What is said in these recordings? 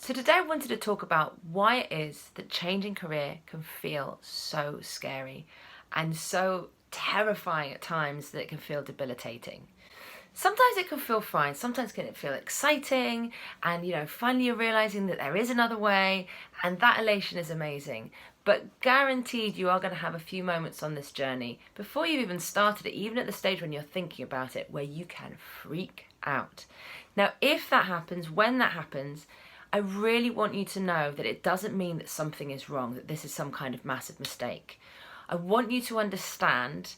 So today I wanted to talk about why it is that changing career can feel so scary and so terrifying at times that it can feel debilitating. Sometimes it can feel fine, sometimes it can feel exciting, and finally you're realizing that there is another way, and that elation is amazing. But guaranteed you are going to have a few moments on this journey before you've even started it, even at the stage when you're thinking about it, where you can freak out. Now, if that happens, when that happens, I really want you to know that it doesn't mean that something is wrong, that this is some kind of massive mistake. I want you to understand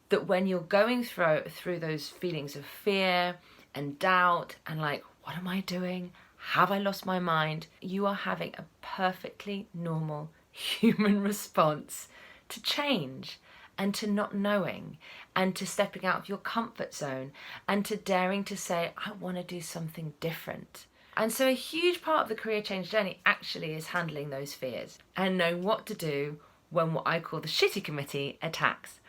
that when you're going through those feelings of fear and doubt and like, what am I doing? Have I lost my mind? You are having a perfectly normal human response to change and to not knowing and to stepping out of your comfort zone and to daring to say, I want to do something different. And so a huge part of the career change journey actually is handling those fears and knowing what to do when what I call the shitty committee attacks.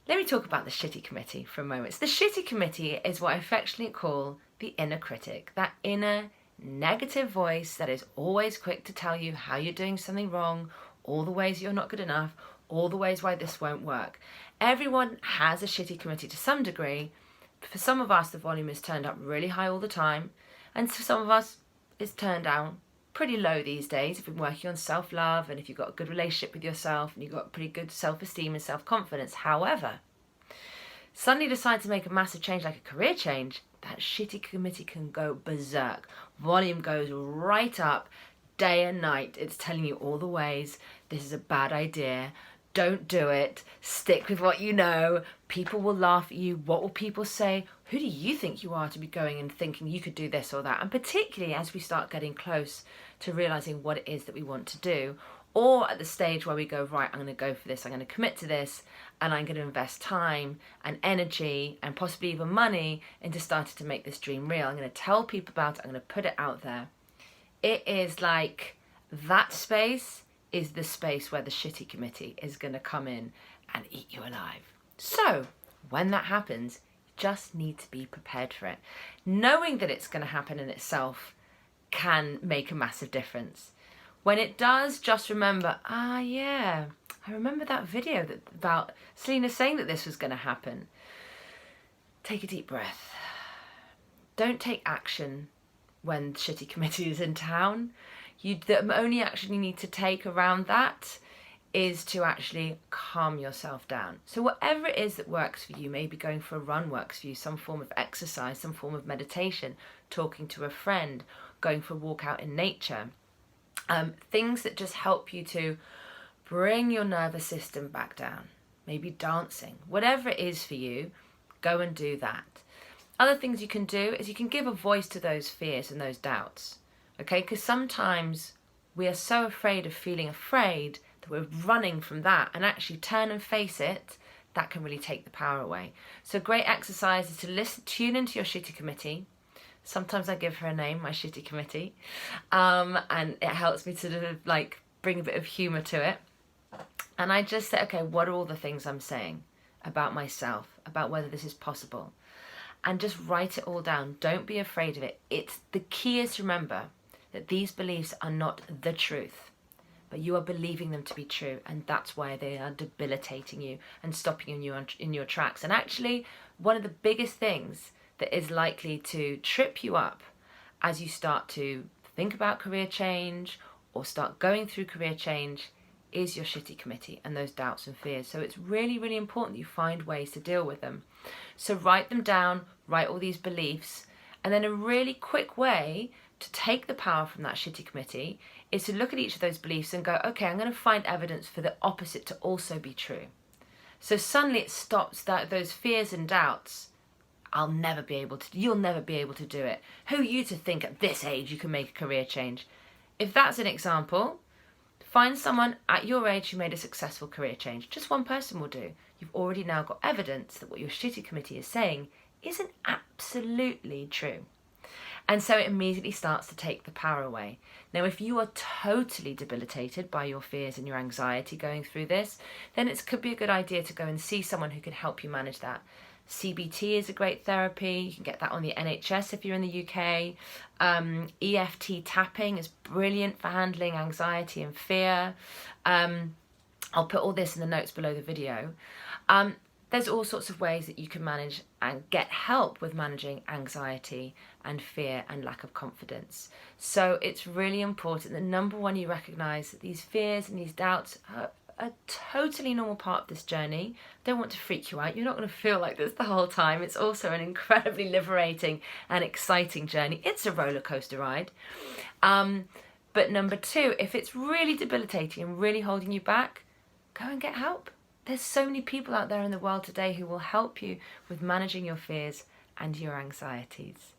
Let me talk about the shitty committee for a moment. So the shitty committee is what I affectionately call the inner critic, that inner negative voice that is always quick to tell you how you're doing something wrong, all the ways you're not good enough, all the ways why this won't work. Everyone has a shitty committee to some degree. For some of us, the volume is turned up really high all the time. And for some of us, it's turned down pretty low these days if you're working on self-love and if you've got a good relationship with yourself and you've got pretty good self-esteem and self-confidence. However, suddenly decide to make a massive change like a career change, that shitty committee can go berserk. Volume goes right up day and night. It's telling you all the ways this is a bad idea. Don't do it. Stick with what you know. People will laugh at you. What will people say? Who do you think you are to be going and thinking you could do this or that? And particularly as we start getting close to realizing what it is that we want to do, or at the stage where we go, right, I'm going to go for this, I'm going to commit to this, and I'm going to invest time and energy and possibly even money into starting to make this dream real. I'm going to tell people about it. I'm going to put it out there. It is like that space is the space where the shitty committee is going to come in and eat you alive. So when that happens, you just need to be prepared for it. Knowing that it's going to happen in itself can make a massive difference. When it does, just remember, yeah, I remember that video about Selena saying that this was going to happen. Take a deep breath. Don't take action when the shitty committee is in town. The only action you need to take around that is to actually calm yourself down. So whatever it is that works for you, maybe going for a run works for you, some form of exercise, some form of meditation, talking to a friend, going for a walk out in nature, things that just help you to bring your nervous system back down, maybe dancing, whatever it is for you, go and do that. Other things you can do is you can give a voice to those fears and those doubts. Okay, because sometimes we are so afraid of feeling afraid that we're running from that, and actually turn and face it. That can really take the power away. So great exercise is to tune into your shitty committee. Sometimes I give her a name, my shitty committee, and it helps me to like bring a bit of humour to it. And I just say, okay, what are all the things I'm saying about myself, about whether this is possible? And just write it all down. Don't be afraid of it. The key is to remember that these beliefs are not the truth, but you are believing them to be true, and that's why they are debilitating you and stopping you in your tracks. And actually, one of the biggest things that is likely to trip you up as you start to think about career change or start going through career change is your shitty committee and those doubts and fears. So it's really, really important that you find ways to deal with them. So write them down, write all these beliefs, and then a really quick way to take the power from that shitty committee is to look at each of those beliefs and go, okay, I'm going to find evidence for the opposite to also be true. So suddenly it stops those fears and doubts. You'll never be able to do it. Who are you to think at this age you can make a career change? If that's an example, find someone at your age who made a successful career change. Just one person will do. You've already now got evidence that what your shitty committee is saying isn't absolutely true. And so it immediately starts to take the power away. Now, if you are totally debilitated by your fears and your anxiety going through this, then it could be a good idea to go and see someone who can help you manage that. CBT is a great therapy. You can get that on the NHS if you're in the UK. EFT tapping is brilliant for handling anxiety and fear. I'll put all this in the notes below the video. There's all sorts of ways that you can manage and get help with managing anxiety and fear and lack of confidence. So it's really important that, number one, you recognise that these fears and these doubts are a totally normal part of this journey. Don't want to freak you out. You're not going to feel like this the whole time. It's also an incredibly liberating and exciting journey. It's a roller coaster ride. But number two, if it's really debilitating and really holding you back, go and get help. There's so many people out there in the world today who will help you with managing your fears and your anxieties.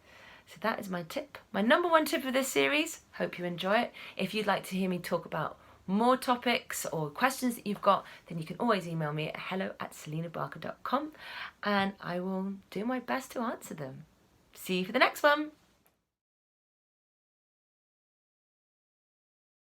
So that is my tip. My number one tip for this series. Hope you enjoy it. If you'd like to hear me talk about more topics or questions that you've got, then you can always email me at hello@selinabarker.com and I will do my best to answer them. See you for the next one.